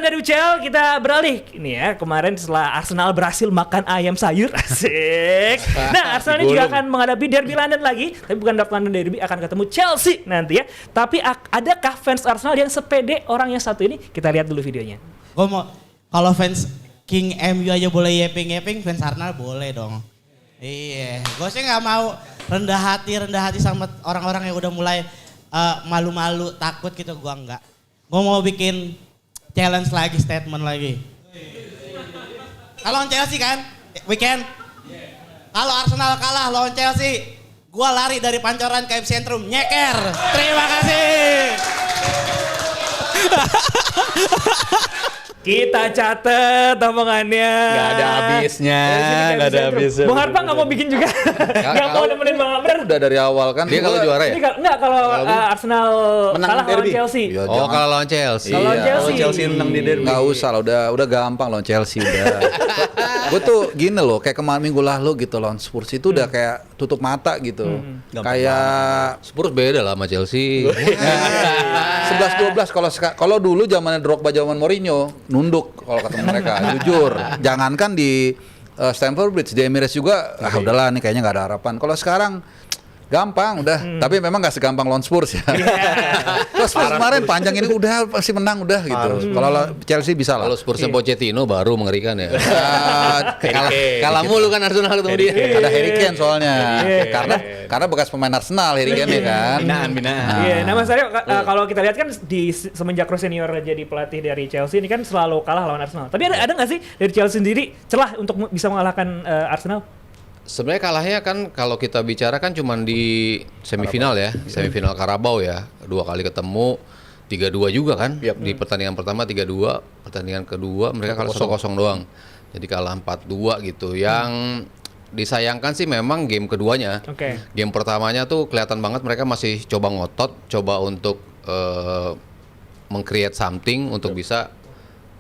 dari UCL kita beralih ini ya. Kemarin setelah Arsenal berhasil makan ayam sayur, asik. Nah, Arsenal ini juga akan menghadapi Derby London lagi, tapi bukan London Derby, akan ketemu Chelsea nanti ya. Tapi adakah fans Arsenal yang sepede orang yang satu ini? Kita lihat dulu videonya. Gue mau, kalau fans King MU aja boleh yeping-yeping, fans Arsenal boleh dong. Iya, gue sih nggak mau rendah hati sama orang-orang yang udah mulai malu-malu, takut gitu, gue enggak. Gue mau bikin challenge lagi, statement lagi. Kalau lawan Chelsea kan, weekend. Kalau Arsenal kalah lawan Chelsea, gue lari dari Pancoran ke FC Sentrum, nyeker. Terima kasih. Kita catet omongannya. Gak ada habisnya, gak ada habisnya. Bung Harpa gak mau bikin juga. Gak mau nemenin Bang Amr. Udah dari awal kan. Dia kalau juara ya? Enggak, kalau Arsenal kalah lawan Chelsea. Ya, Oh, kalau lawan Chelsea. Kalau Iya. Chelsea menang di derby. Nggak usah lah, udah gampang lawan Chelsea udah. Gue tuh gini loh, kayak kemarin minggu lalu gitu lawan Spurs itu udah kayak tutup mata gitu. Kayak Spurs beda lah sama Chelsea. 11-12 kalau dulu zamannya Drogba, zaman Mourinho nunduk kalau ketemu mereka, jujur. Jangankan di Stamford Bridge, di Emirates juga, udahlah nih kayaknya nggak ada harapan. Kalau sekarang gampang udah, tapi memang nggak segampang lawan Spurs ya. Terus kemarin panjang ini udah pasti menang udah gitu. Kalau Chelsea bisa lah. Kalau Spursnya Pochettino baru mengerikan ya. Kalah mulu kan Arsenal ketemu dia. Ada Harry Kane soalnya. Karena bekas pemain Arsenal Harry Kane ya kan. Binaan. Iya, nah Mas Aryo kalau kita lihat kan di semenjak Rose senior jadi pelatih dari Chelsea ini kan selalu kalah lawan Arsenal. Tapi ada nggak sih dari Chelsea sendiri celah untuk bisa mengalahkan Arsenal? Sebenarnya kalahnya kan kalau kita bicara kan cuman di semifinal ya, semifinal Carabao ya. 2 kali ketemu 3-2 juga kan. Di pertandingan pertama 3-2, pertandingan kedua mereka kalah 1-0 doang. Jadi kalah 4-2 gitu. Yang disayangkan sih memang game keduanya. Game pertamanya tuh kelihatan banget mereka masih coba ngotot, coba untuk meng-create something untuk bisa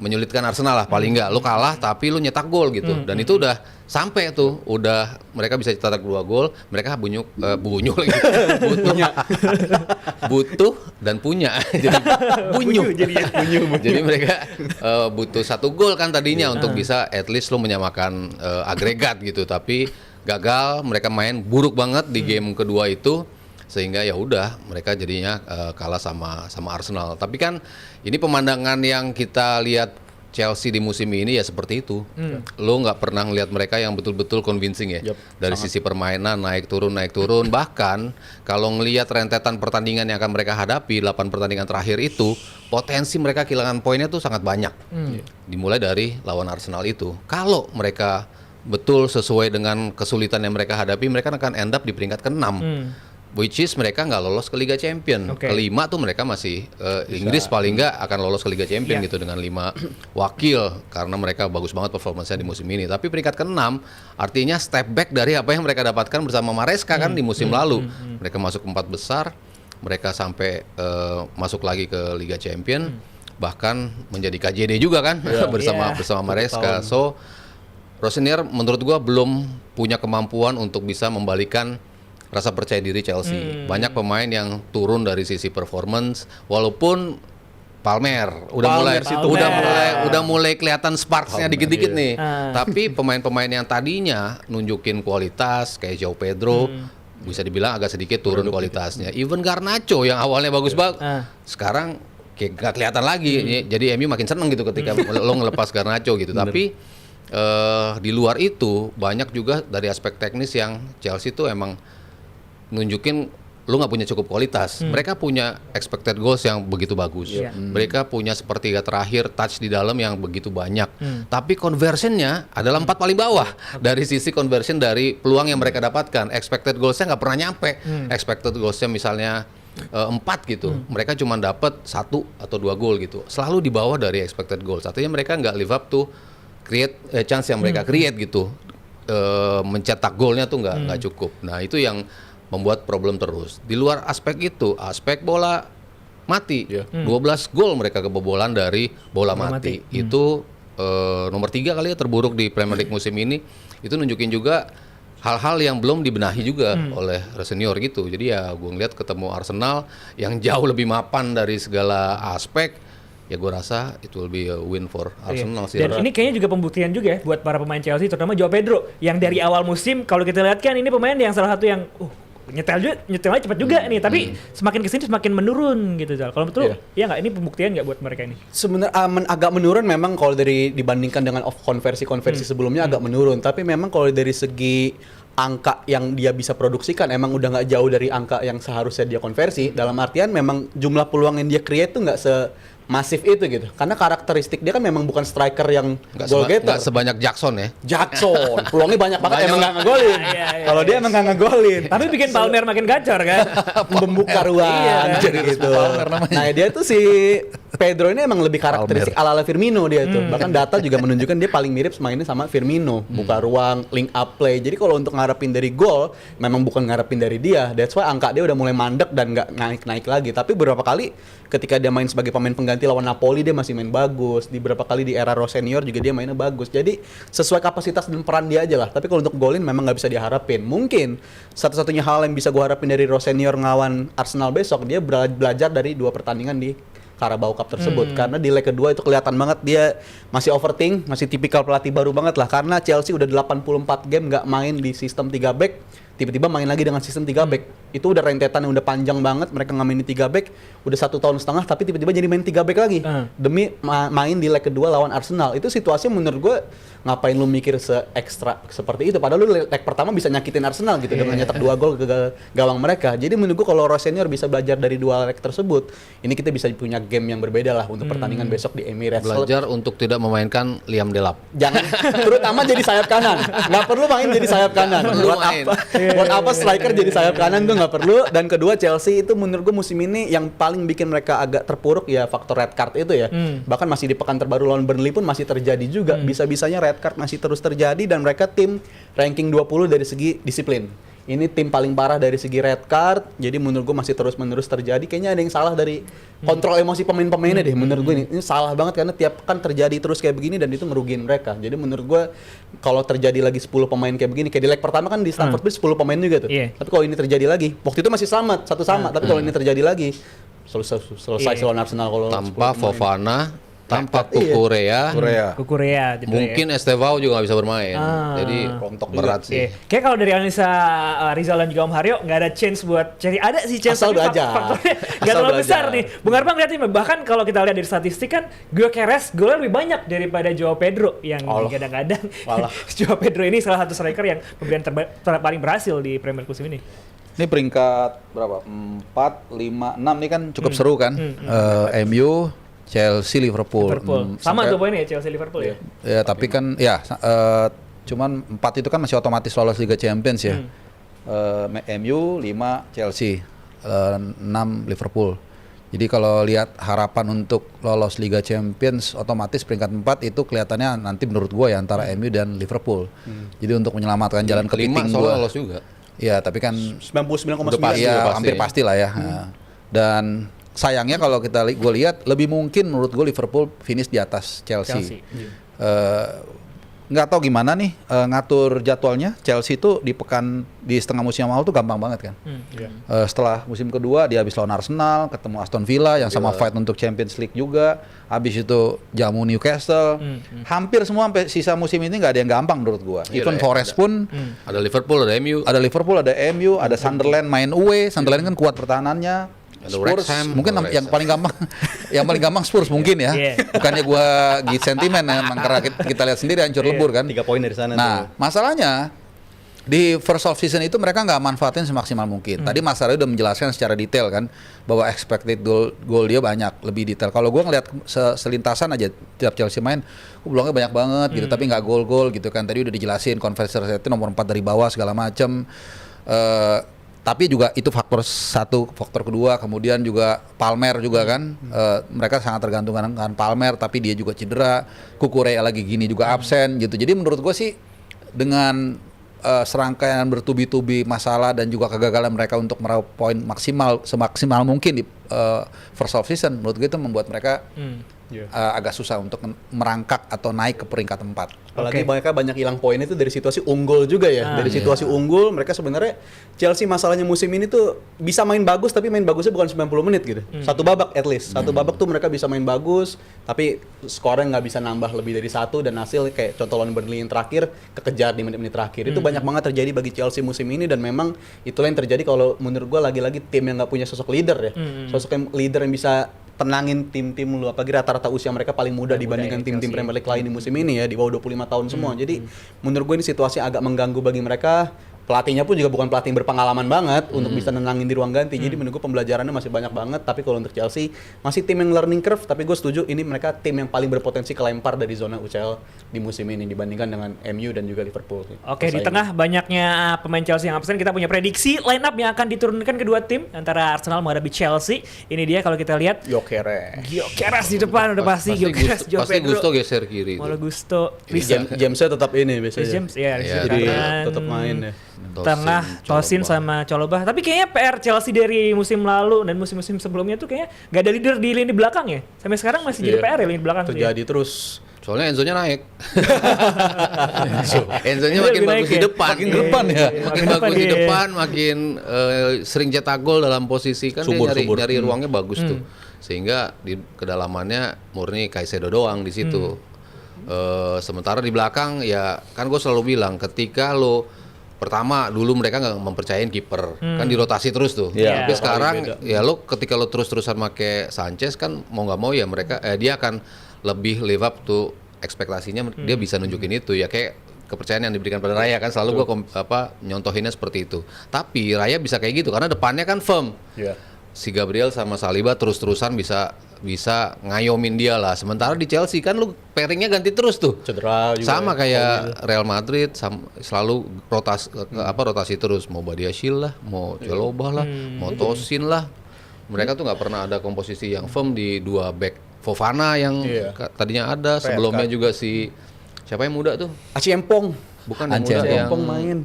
menyulitkan Arsenal lah, paling enggak lu kalah tapi lu nyetak gol gitu. Dan itu udah sampai tuh, udah mereka bisa cetak 2 gol, mereka bunyuk lagi. butuh dan punya. Jadi bunyuk. Jadi mereka butuh 1 gol kan tadinya untuk bisa at least lu menyamakan agregat gitu, tapi gagal, mereka main buruk banget di game kedua itu. Sehingga ya udah mereka jadinya kalah sama Arsenal. Tapi kan ini pemandangan yang kita lihat Chelsea di musim ini ya seperti itu. Lo nggak pernah ngelihat mereka yang betul-betul convincing ya. Dari sisi permainan naik turun. Bahkan kalau ngelihat rentetan pertandingan yang akan mereka hadapi 8 pertandingan terakhir itu, potensi mereka kehilangan poinnya tuh sangat banyak. Dimulai dari lawan Arsenal itu. Kalau mereka betul sesuai dengan kesulitan yang mereka hadapi, mereka akan end up di peringkat ke-6. Which is mereka nggak lolos ke Liga Champion. Kelima tuh mereka masih Inggris paling nggak akan lolos ke Liga Champion gitu dengan 5 wakil karena mereka bagus banget performanya di musim ini. Tapi peringkat ke-6 artinya step back dari apa yang mereka dapatkan bersama Maresca kan di musim lalu. Mereka masuk 4 besar, mereka sampai masuk lagi ke Liga Champion, bahkan menjadi KJD juga kan bersama Maresca. So Rosenior menurut gua belum punya kemampuan untuk bisa membalikan rasa percaya diri Chelsea. Banyak pemain yang turun dari sisi performance, walaupun Palmer udah mulai kelihatan sparksnya dikit-dikit nih. Tapi pemain-pemain yang tadinya nunjukin kualitas kayak João Pedro bisa dibilang agak sedikit turun kualitasnya. Even Garnacho yang awalnya bagus sekarang kayak gak kelihatan lagi. Jadi MU makin seneng gitu ketika lo ngelepas Garnacho gitu. Tapi di luar itu banyak juga dari aspek teknis yang Chelsea tuh emang nunjukin lu nggak punya cukup kualitas. Mereka punya expected goals yang begitu bagus. Mereka punya sepertiga terakhir touch di dalam yang begitu banyak. Tapi conversionnya adalah 4 paling bawah dari sisi conversion dari peluang yang mereka dapatkan. Expected goalsnya nggak pernah nyampe. Expected goalsnya misalnya 4 gitu. Mereka cuma dapat 1 atau 2 gol gitu. Selalu di bawah dari expected goals. Artinya mereka nggak live up to create chance yang mereka create gitu. Mencetak golnya tuh nggak cukup. Nah itu yang membuat problem terus. Di luar aspek itu, aspek bola mati. 12 gol mereka kebobolan dari bola mati. Itu nomor 3 kali ya terburuk di Premier League musim ini. Itu nunjukin juga hal-hal yang belum dibenahi juga oleh senior gitu. Jadi ya gue ngeliat ketemu Arsenal yang jauh lebih mapan dari segala aspek. ya gue rasa it will be a win for Arsenal sih. Dan ini kayaknya juga pembuktian juga ya buat para pemain Chelsea, terutama Joao Pedro yang dari awal musim kalau kita lihat kan ini pemain yang salah satu yang nyetelnya cepat juga nih, tapi semakin kesini semakin menurun gitu. Kalau betul, ya nggak, ini pembuktian nggak buat mereka ini? Sebenarnya agak menurun memang kalau dibandingkan dengan konversi sebelumnya agak menurun, tapi memang kalau dari segi angka yang dia bisa produksikan emang udah nggak jauh dari angka yang seharusnya dia konversi. Dalam artian memang jumlah peluang yang dia create tuh nggak masif itu gitu, karena karakteristik dia kan memang bukan striker yang goal getter. Nggak sebanyak Jackson ya. Jackson peluangnya banyak banget, emang nggak ngegolin. Kalau dia emang nggak ngegolin, tapi bikin Palmer makin gacor kan. Membuka ruang gitu. Nah dia tuh si Pedro ini emang lebih karakteristik ala-ala Firmino dia tuh. Bahkan data juga menunjukkan dia paling mirip mainnya sama Firmino, buka ruang, link up play. Jadi kalau untuk ngarepin dari gol, memang bukan ngarepin dari dia. That's why angka dia udah mulai mandek dan nggak naik-naik lagi. Tapi beberapa kali ketika dia main sebagai pemain pengganti lawan Napoli, dia masih main bagus. Di beberapa kali di era Rossenior juga dia mainnya bagus. Jadi sesuai kapasitas dan peran dia aja lah. Tapi kalau untuk golin memang nggak bisa diharapin. Mungkin satu-satunya hal yang bisa gue harapin dari Rossenior ngelawan Arsenal besok, dia belajar dari 2 pertandingan di Carabao Cup tersebut. Karena di leg kedua itu kelihatan banget dia masih overthink, masih tipikal pelatih baru banget lah. Karena Chelsea udah 84 game nggak main di sistem 3 back, tiba-tiba main lagi dengan sistem 3 back. Itu udah rentetan yang udah panjang banget, mereka nggak main di 3 back udah 1 tahun setengah, tapi tiba-tiba jadi main 3 back lagi demi main di leg kedua lawan Arsenal. Itu situasi menurut gue, ngapain lu mikir se-ekstra seperti itu, padahal lu leg pertama bisa nyakitin Arsenal gitu dengan nyetak 2 gol ke gawang mereka. Jadi menurut gue kalau Rossenior bisa belajar dari 2 leg tersebut, ini kita bisa punya game yang berbeda lah untuk pertandingan besok di Emirates. Belajar untuk tidak memainkan Liam Delap. Jangan, terutama jadi sayap kanan. Nggak perlu main jadi sayap kanan. Buat apa striker jadi sayap kanan tuh nggak perlu. Dan kedua, Chelsea itu menurut gue musim ini yang paling bikin mereka agak terpuruk ya faktor red card itu ya. Bahkan masih di pekan terbaru lawan Burnley pun masih terjadi juga. Bisa-bisanya red card masih terus terjadi, dan mereka tim ranking 20 dari segi disiplin. Ini tim paling parah dari segi red card. Jadi menurut gue masih terus-menerus terjadi. Kayaknya ada yang salah dari kontrol emosi pemain-pemainnya deh. Menurut gue ini salah banget, karena tiap kan terjadi terus kayak begini dan itu ngerugiin mereka. Jadi menurut gue kalau terjadi lagi 10 pemain kayak begini, kayak di leg pertama kan di Stamford Bridge 10 pemain juga tuh. Tapi kalau ini terjadi lagi, waktu itu masih selamat 1-1, tapi kalau ini terjadi lagi selesai lawan Arsenal kalau tanpa Fofana, tanpa Kukurea, mungkin Estevao juga nggak bisa bermain. Jadi rontok berat sih. Kayak kalau dari analisa Rizal dan juga Om Haryo, nggak ada chance buat Cherry. Ada sih chance, asal tapi belajar. faktornya nggak terlalu besar nih. Bung Arbang lihat ini, bahkan kalau kita lihat dari statistik kan, Gyökeres golnya lebih banyak daripada Joao Pedro yang kadang-kadang. Joao Pedro ini salah satu striker yang pembelian paling berhasil di Premier League musim ini. Ini peringkat berapa? 4, 5, 6 ini kan cukup seru kan. MU, Chelsea, Liverpool. Sama tuh poinnya Chelsea Liverpool ya. Ya, tapi kan ya cuman 4 itu kan masih otomatis lolos Liga Champions ya. MU 5 Chelsea, 6 Liverpool. Jadi kalau lihat harapan untuk lolos Liga Champions, otomatis peringkat 4 itu kelihatannya nanti menurut gue ya antara MU dan Liverpool. Jadi untuk menyelamatkan jalan kepiting gue. 5 lolos juga. Ya, tapi kan 99,9 ya hampir pastilah ya. Dan sayangnya kalau gue lihat lebih mungkin menurut gue Liverpool finish di atas Chelsea. Nggak tahu gimana nih ngatur jadwalnya. Chelsea itu di setengah musim awal tuh gampang banget kan. Setelah musim kedua dia habis lawan Arsenal, ketemu Aston Villa yang sama fight untuk Champions League juga. Habis itu jamu Newcastle. Hampir semua sampai sisa musim ini nggak ada yang gampang menurut gua. Even Forest pun ada Liverpool, ada MU. Ada Liverpool, ada MU, ada Sunderland main away. Sunderland kan kuat pertahanannya. Spurs mungkin yang paling gampang Spurs mungkin ya. Bukannya gua git sentimen ya, emang karena kita lihat sendiri hancur lebur kan. 3 poin dari sana. Nah, masalahnya di first off season itu mereka nggak manfaatin semaksimal mungkin. Tadi Mas Aryo udah menjelaskan secara detail kan bahwa expected goal dia banyak, lebih detail. Kalau gua ngelihat selintasan aja tiap Chelsea main, peluangnya banyak banget gitu, tapi nggak gol-gol gitu kan. Tadi udah dijelasin conversion rate nomor 4 dari bawah segala macam. Tapi juga itu faktor satu, faktor kedua, kemudian juga Palmer juga kan, mereka sangat tergantung dengan Palmer, tapi dia juga cedera, Kukurea lagi gini juga absen gitu. Jadi menurut gue sih dengan serangkaian bertubi-tubi masalah dan juga kegagalan mereka untuk meraup poin semaksimal mungkin di first half season, menurut gue itu membuat mereka agak susah untuk merangkak atau naik ke peringkat 4. Apalagi mereka banyak hilang poin itu dari situasi unggul juga ya. Dari situasi unggul mereka sebenarnya Chelsea masalahnya musim ini tuh bisa main bagus tapi main bagusnya bukan 90 menit gitu. Satu babak at least. Satu babak tuh mereka bisa main bagus tapi skornya nggak bisa nambah lebih dari 1 dan hasil kayak contoh lawan Burnley yang terakhir kekejar di menit-menit terakhir. Itu banyak banget terjadi bagi Chelsea musim ini dan memang itulah yang terjadi kalau menurut gua lagi-lagi tim yang nggak punya sosok leader ya. Sosok yang leader yang bisa tenangin tim-tim lu, apalagi rata-rata usia mereka paling muda dibandingkan tim-tim Premier League lain di musim ini ya, di bawah 25 tahun semua. Jadi menurut gue ini situasi agak mengganggu bagi mereka. Pelatihnya pun juga bukan pelatih yang berpengalaman banget untuk bisa nenangin di ruang ganti. Jadi menurut gue pembelajarannya masih banyak banget. Tapi kalau untuk Chelsea masih tim yang learning curve. Tapi gue setuju ini mereka tim yang paling berpotensi kelempar dari zona UCL di musim ini dibandingkan dengan MU dan juga Liverpool. Oke, di tengah banyaknya pemain Chelsea yang absen, kita punya prediksi line up yang akan diturunkan kedua tim antara Arsenal menghadapi Chelsea. Ini dia kalau kita lihat Gyökeres di depan udah pasti Gyökeres, pasti Gusto geser kiri. Malah Gusto. Jamesnya tetap ini biasanya. James ya, Jadi tetap main ya. Tengah Tosin sama Chalobah. Tapi kayaknya PR Chelsea dari musim lalu dan musim-musim sebelumnya tuh kayaknya gak ada leader di lini belakang ya. Sampai sekarang masih jadi PR ya lini belakang. Terjadi terus. Soalnya Enzo-nya naik. Enzo-nya makin bagus di depan. Makin ke depan ya. Makin bagus di depan, makin sering cetak gol dalam posisi kan dia nyari ruangnya bagus tuh. Sehingga di kedalamannya murni Caicedo doang di situ. Sementara di belakang ya kan gue selalu bilang ketika lo pertama dulu mereka nggak mempercayain kiper kan dirotasi terus tuh. Tapi sekarang ya lo ketika lo terus-terusan make Sanchez kan mau nggak mau ya mereka dia akan lebih live up tuh ekspektasinya dia bisa nunjukin itu ya kayak kepercayaan yang diberikan pada Raya kan selalu gue nyontohinnya seperti itu. Tapi Raya bisa kayak gitu karena depannya kan firm. Si Gabriel sama Saliba terus-terusan bisa ngayomin dia lah. Sementara di Chelsea kan lu pairingnya ganti terus tuh. Cedera juga. Sama kayak Real Madrid selalu rotasi terus. Mau Badiashile lah, mau Chalobah lah, mau Tosin lah. Mereka tuh nggak pernah ada komposisi yang firm di dua back. Fofana yang tadinya ada, sebelumnya juga si siapa yang muda tuh? Aci Empong. Bukan yang muda yang Empong main.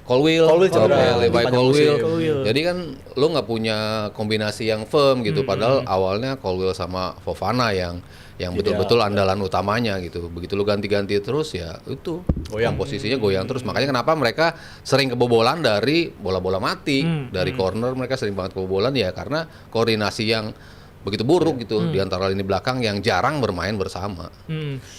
Colwill cedera. Levi Colwill. Jadi kan lo nggak punya kombinasi yang firm gitu. Padahal awalnya Colwill sama Fofana yang betul-betul andalan utamanya gitu. Begitu lo ganti-ganti terus ya itu posisinya goyang terus. Makanya kenapa mereka sering kebobolan dari bola-bola mati, dari corner mereka sering banget kebobolan ya karena koordinasi yang begitu buruk gitu di antara lini belakang yang jarang bermain bersama.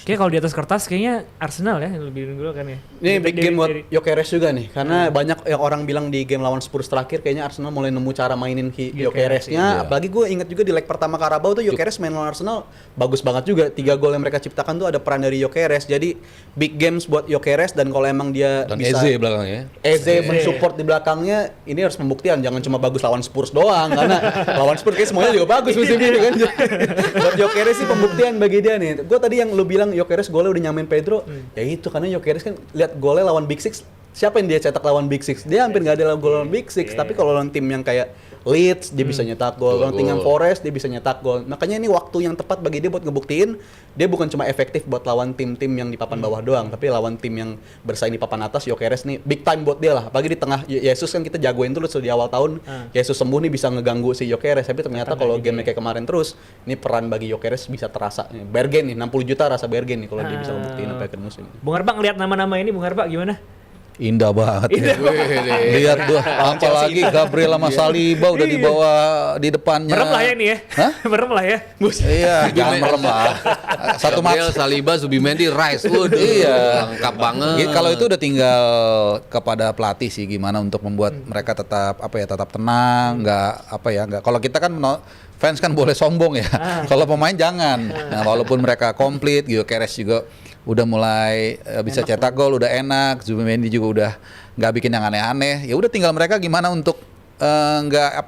Kayak kalau di atas kertas kayaknya Arsenal ya yang lebih unggul kan ya. Ini big game buat Gyökeres juga nih karena banyak yang orang bilang di game lawan Spurs terakhir kayaknya Arsenal mulai nemu cara mainin Gyökeresnya. Apalagi gue inget juga di leg pertama Carabao tuh Gyökeres main lawan Arsenal bagus banget juga. 3 gol yang mereka ciptakan tuh ada peran dari Gyökeres. Jadi big games buat Gyökeres dan kalau emang dia dan bisa Eze belakangnya. Eze mensupport di belakangnya ini harus pembuktian jangan cuma bagus lawan Spurs doang karena lawan Spurs kayak semuanya juga bagus musim ini kan. Buat Gyökeres sih pembuktian bagi dia nih. Gue tadi yang lu bilang Gyökeres golnya udah nyamain Pedro, ya itu karena Gyökeres kan lihat golnya lawan Big Six, siapa yang dia cetak lawan Big Six? Dia hampir nggak ada gol lawan Big Six, tapi kalau lawan tim yang kayak Leeds dia bisa nyetak gol, lawan Nottingham Forest dia bisa nyetak gol. Makanya ini waktu yang tepat bagi dia buat ngebuktiin dia bukan cuma efektif buat lawan tim-tim yang di papan bawah doang, tapi lawan tim yang bersaing di papan atas. Gyökeres nih big time buat dia lah. Apalagi di tengah Yesus kan kita jagoin tuh di awal tahun. Yesus sembuh nih bisa ngeganggu si Gyökeres, tapi ternyata kalau game kayak kemarin terus, ini peran bagi Gyökeres bisa terasa. Bergen nih 60 juta rasa Bergen nih kalau dia bisa ngebuktiin sampai akhir musim. Bung Arbak ngeliat nama-nama ini Bung Arbak gimana? Indah banget ya. Lihat tuh apalagi Gabriel sama Saliba udah dibawa di depannya. Merem lah ya ini ya. Hah? Merem lah ya. Iya, jangan merem lah. Satu Gabriel, Saliba, Zubimendi, Rice. Iya, lengkap banget. Kalau itu udah tinggal kepada pelatih sih gimana untuk membuat mereka tetap tetap tenang, nggak. Kalau kita kan fans kan boleh sombong ya. Kalau pemain jangan. Nah, walaupun mereka komplit, Gyökeres juga udah mulai bisa cetak gol, udah enak. Zubimendi juga udah nggak bikin yang aneh-aneh. Ya udah tinggal mereka gimana untuk nggak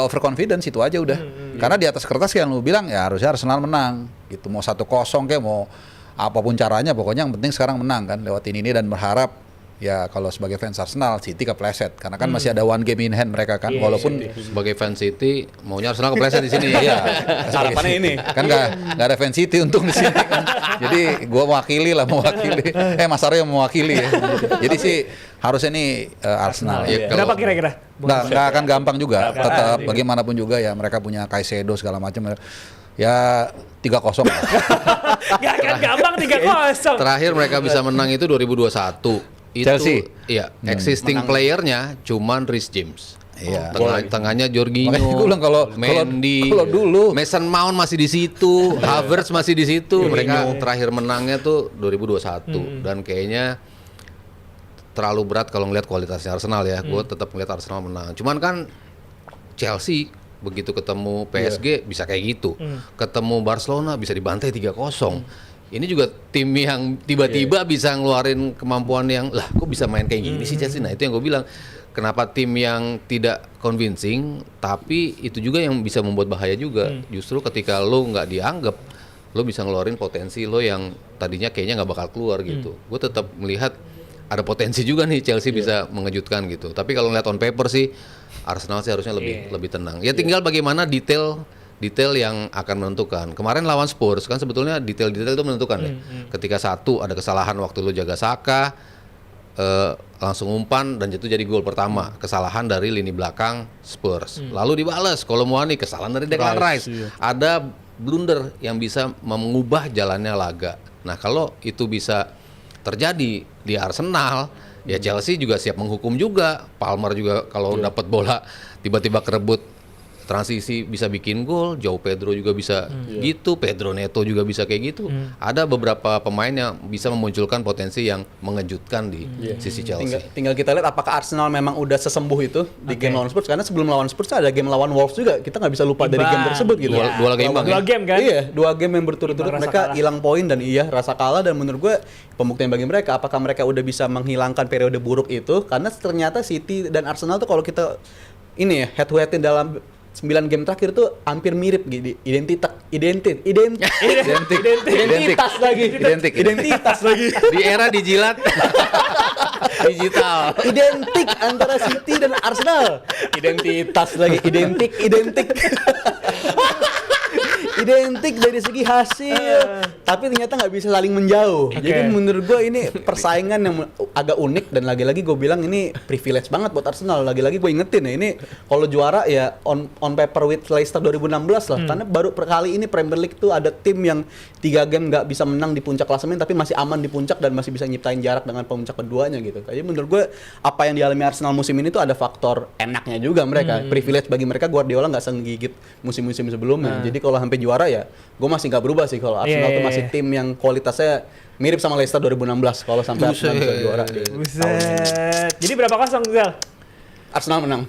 overconfident itu aja udah. Karena di atas kertas yang lu bilang ya harusnya Arsenal menang. Gitu mau 1-0 kayak mau apapun caranya, pokoknya yang penting sekarang menang kan lewat ini dan berharap ya kalau sebagai fans Arsenal, City kepleset karena kan masih ada one game in hand mereka kan, walaupun Sebagai fans City maunya Arsenal kepleset di sini. iya Harapannya ini. kan nggak ada fans City untung di sini kan, jadi gue mewakili Mas Aryo yang mewakili ya, jadi sih harusnya nih Arsenal. Iya. Berapa kira-kira? Nggak akan gampang juga, tetap bagaimanapun juga ya mereka punya Caicedo segala macam ya 3-0. Gak akan gampang 3-0. Terakhir mereka bisa menang itu 2021. Itu Chelsea? iya, existing playernya cuman Reece James. Iya. Tengahnya Jorginho, Makanya gue bilang kalau Mendy, kalau dulu Mason Mount masih di situ, Havertz masih di situ. Mereka terakhir menangnya tuh 2021 dan kayaknya terlalu berat kalau ngelihat kualitasnya Arsenal ya. Gue tetap ngelihat Arsenal menang. Cuman kan Chelsea begitu ketemu PSG bisa kayak gitu. Ketemu Barcelona bisa dibantai 3-0. Ini juga tim yang tiba-tiba bisa ngeluarin kemampuan yang lah kok bisa main kayak gini sih Chelsea. Nah itu yang gue bilang, kenapa tim yang tidak convincing tapi itu juga yang bisa membuat bahaya juga. Justru ketika lo nggak dianggap, lo bisa ngeluarin potensi lo yang tadinya kayaknya nggak bakal keluar gitu. Gue tetap melihat ada potensi juga nih Chelsea bisa mengejutkan gitu. Tapi kalau ngeliat on paper sih Arsenal sih harusnya lebih tenang. Ya tinggal bagaimana detail yang akan menentukan. Kemarin lawan Spurs kan sebetulnya detail-detail itu menentukan ya. Ketika satu ada kesalahan waktu lu jaga Saka, langsung umpan dan itu jadi gol pertama. Kesalahan dari lini belakang Spurs. Lalu dibalas Kolomuani, kesalahan dari Declan Rice. Ada blunder yang bisa mengubah jalannya laga. Nah kalau itu bisa terjadi di Arsenal, ya Chelsea juga siap menghukum juga. Palmer juga kalau dapat bola tiba-tiba kerebut transisi bisa bikin gol, João Pedro juga bisa gitu, Pedro Neto juga bisa kayak gitu. Ada beberapa pemain yang bisa memunculkan potensi yang mengejutkan di sisi Chelsea. Tinggal kita lihat apakah Arsenal memang udah sesembuh itu di game lawan Spurs, karena sebelum lawan Spurs ada game lawan Wolves juga, kita nggak bisa lupa dari game tersebut gitu. Dua laga imbang Dua game kan? Iya, 2 game yang berturut-turut Imbang, mereka rasa kalah. hilang poin dan rasa kalah, dan menurut gue pembuktian bagi mereka apakah mereka udah bisa menghilangkan periode buruk itu, karena ternyata City dan Arsenal tuh kalau kita ini ya head to headin dalam 9 game terakhir tuh hampir mirip gitu, identitas lagi. Di era digital. Identik antara City dan Arsenal. Identitas lagi, identik. Identik dari segi hasil, tapi ternyata nggak bisa saling menjauh. Jadi menurut gue ini persaingan yang agak unik, dan lagi-lagi gue bilang ini privilege banget buat Arsenal. Lagi-lagi gue ingetin ya, ini kalau juara ya on paper with Leicester 2016 lah, karena baru kali ini Premier League tuh ada tim yang 3 game nggak bisa menang di puncak klasemen tapi masih aman di puncak dan masih bisa nyiptain jarak dengan pemuncak keduanya gitu. Jadi menurut gue apa yang dialami Arsenal musim ini tuh ada faktor enaknya juga mereka. Privilege bagi mereka, Guardiola nggak senggigit musim-musim sebelumnya. Jadi kalau sampai juara ya gue masih nggak berubah sih kalau Arsenal tuh masih tim yang kualitasnya mirip sama Leicester 2016 kalau sampai Arsenal bisa juara di tahun ini. Buset. Jadi berapa kosong Zal? Arsenal menang.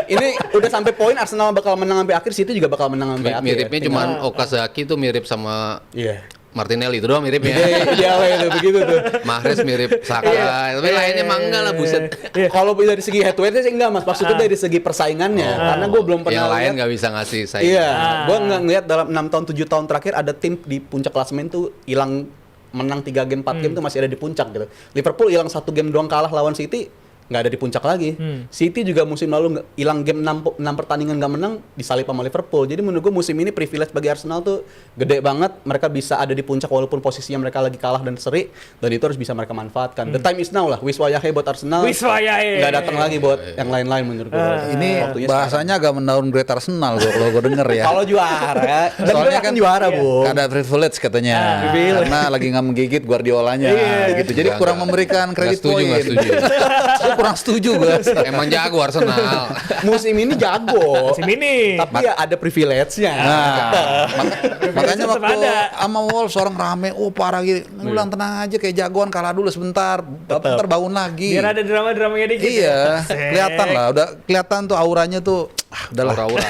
Ini udah sampai poin Arsenal bakal menang sampai akhir, City juga bakal menang sampai akhir. Miripnya cuman Okazaki tuh mirip sama Iya. Martinelli itu doang miripnya. Idealnya itu begitu tuh. Mahrez mirip Saka, tapi lainnya mah enggak lah buset. Kalau dari segi head to head sih enggak Mas, maksudnya dari segi persaingannya, karena gue belum pernah Yang lain lihat. nggak bisa ngasih saing. Iya, gue nggak ngeliat dalam 6 tahun 7 tahun terakhir ada tim di puncak klasemen tuh hilang menang 3 game 4 game tuh masih ada di puncak gitu. Liverpool hilang 1 game doang kalah lawan City, nggak ada di puncak lagi. City juga musim lalu hilang game 6 pertandingan nggak menang, disalip sama Liverpool. Jadi menurut gue musim ini privilege bagi Arsenal tuh gede banget. Mereka bisa ada di puncak walaupun posisinya mereka lagi kalah dan seri, dan itu harus bisa mereka manfaatkan. The time is now lah. Wiswayahe buat Arsenal. Wiswayahe. Nggak datang lagi buat yang lain-lain menurut gue. Ini Waktunya bahasanya agak mendowngrade Arsenal kalau gue denger ya. kalau juara, dan gue Soalnya yakin kan juara, Bu. ada privilege katanya, karena lagi nggak menggigit Guardiolanya, gitu. Jadi kurang memberikan kredit poin. Nggak setuju. Gue kurang setuju gue. Emang jago Arsenal. Musim ini jago. Musim ini. Tapi ya ada privilege-nya. Makanya Tetap waktu ada. sama Wolves orang rame, parah gitu. Ulang tenang aja kayak jagoan, kalah dulu sebentar, ntar bangun lagi. Biar ada drama-dramanya dikit. Iya, Asik. kelihatan lah, udah kelihatan tuh auranya tuh, udahlah. Aura-aura.